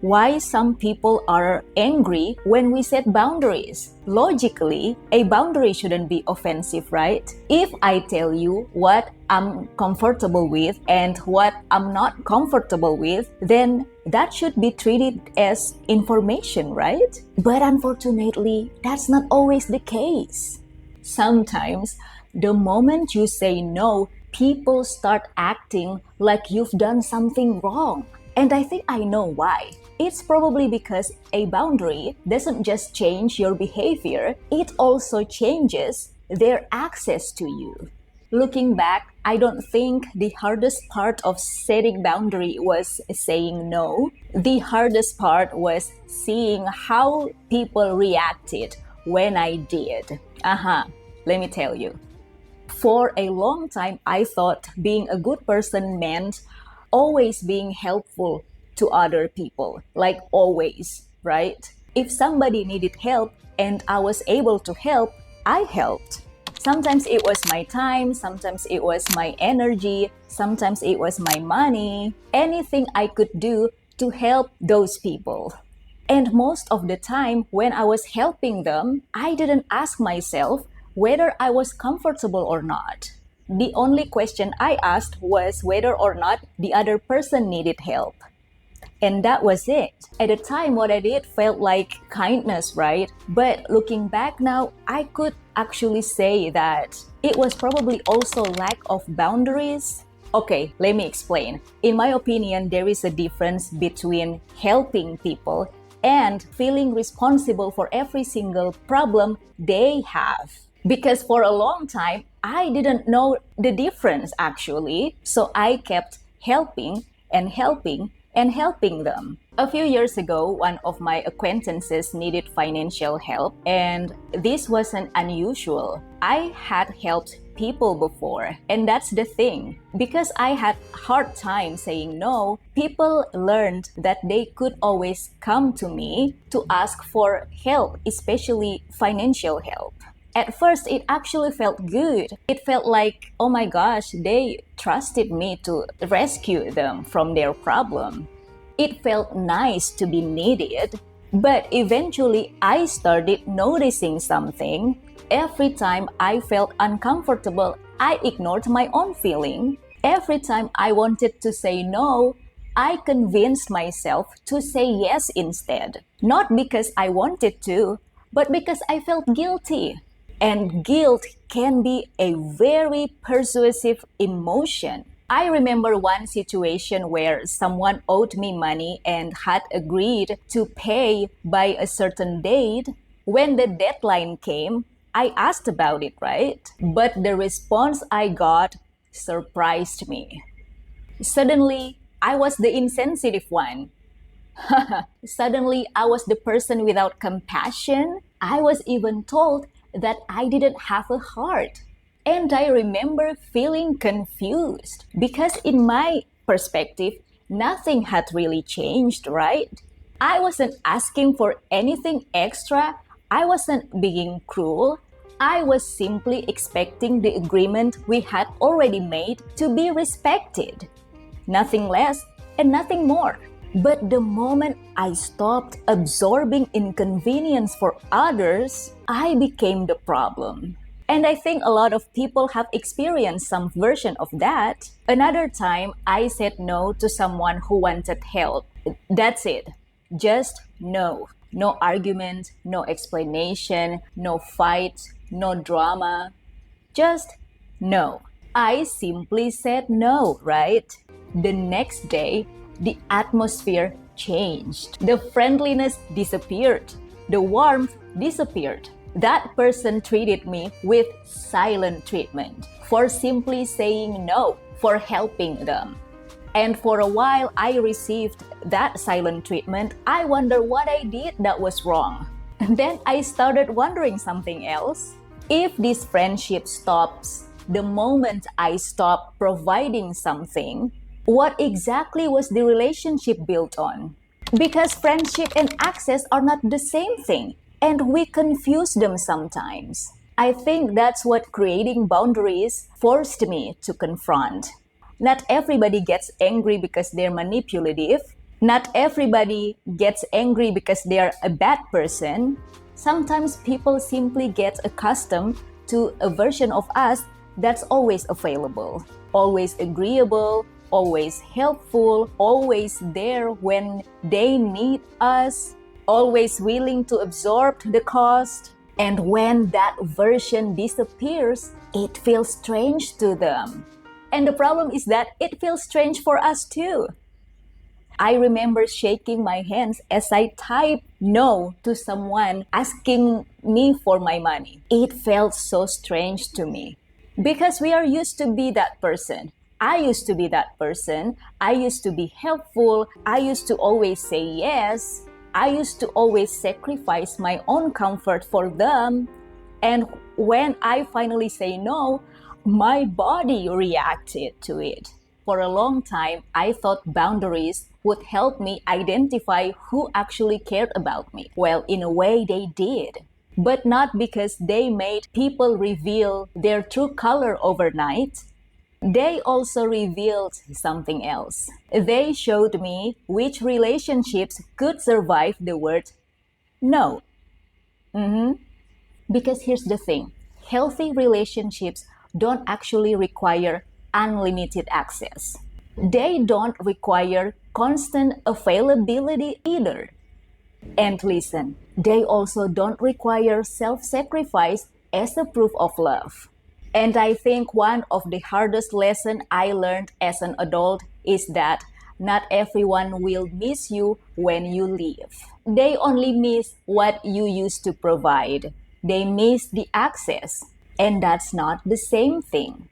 Why some people are angry when we set boundaries. Logically, a boundary shouldn't be offensive, right? If I tell you what I'm comfortable with and what I'm not comfortable with, then that should be treated as information, right? But unfortunately, that's not always the case. Sometimes, the moment you say no, people start acting like you've done something wrong. And I think I know why. It's probably because a boundary doesn't just change your behavior, it also changes their access to you. Looking back, I don't think the hardest part of setting boundary was saying no. The hardest part was seeing how people reacted when I did. Let me tell you. For a long time, I thought being a good person meant always being helpful to other people, like always, right? If somebody needed help and I was able to help, I helped. Sometimes it was my time, sometimes it was my energy, sometimes it was my money, anything I could do to help those people. And most of the time, when I was helping them, I didn't ask myself whether I was comfortable or not. The only question I asked was whether or not the other person needed help. And that was it. At the time, what I did felt like kindness, right? But looking back now, I could actually say that it was probably also lack of boundaries. Okay, let me explain. In my opinion, there is a difference between helping people and feeling responsible for every single problem they have. Because for a long time, I didn't know the difference actually. So I kept helping and helping and helping them. A few years ago, one of my acquaintances needed financial help, and this wasn't unusual. I had helped people before, and that's the thing. Because I had hard time saying no, people learned that they could always come to me to ask for help, especially financial help. At first, it actually felt good. It felt like, oh my gosh, they trusted me to rescue them from their problem. It felt nice to be needed, but eventually I started noticing something. Every time I felt uncomfortable, I ignored my own feeling. Every time I wanted to say no, I convinced myself to say yes instead. Not because I wanted to, but because I felt guilty. And guilt can be a very persuasive emotion. I remember one situation where someone owed me money and had agreed to pay by a certain date. When the deadline came, I asked about it, right? But the response I got surprised me. Suddenly, I was the insensitive one. Suddenly, I was the person without compassion. I was even told that I didn't have a heart. And I remember feeling confused because, in my perspective, nothing had really changed, right? I wasn't asking for anything extra. I wasn't being cruel. I was simply expecting the agreement we had already made to be respected. Nothing less and nothing more. But the moment I stopped absorbing inconvenience for others, I became the problem. And I think a lot of people have experienced some version of that. Another time, I said no to someone who wanted help. That's it. Just no. No argument, no explanation, no fight, no drama. Just no. I simply said no, right? The next day, the atmosphere changed. The friendliness disappeared. The warmth disappeared. That person treated me with silent treatment for simply saying no, for helping them. And for a while, I received that silent treatment. I wonder what I did that was wrong. And then I started wondering something else. If this friendship stops the moment I stop providing something, what exactly was the relationship built on? Because friendship and access are not the same thing, and we confuse them sometimes. I think that's what creating boundaries forced me to confront. Not everybody gets angry because they're manipulative. Not everybody gets angry because they are a bad person. Sometimes people simply get accustomed to a version of us that's always available, always agreeable, always helpful, always there when they need us, always willing to absorb the cost. And when that version disappears, it feels strange to them. And the problem is that it feels strange for us too. I remember shaking my hands as I typed no to someone asking me for my money. It felt so strange to me because we are used to be that person. I used to be that person. I used to be helpful. I used to always say yes. I used to always sacrifice my own comfort for them. And when I finally say no, my body reacted to it. For a long time, I thought boundaries would help me identify who actually cared about me. Well, in a way, they did. But not because they made people reveal their true color overnight. They also revealed something else. They showed me which relationships could survive the word no. Because here's the thing, healthy relationships don't actually require unlimited access. They don't require constant availability either. And listen, they also don't require self sacrifice as a proof of love. And I think one of the hardest lessons I learned as an adult is that not everyone will miss you when you leave. They only miss what you used to provide. They miss the access. And that's not the same thing.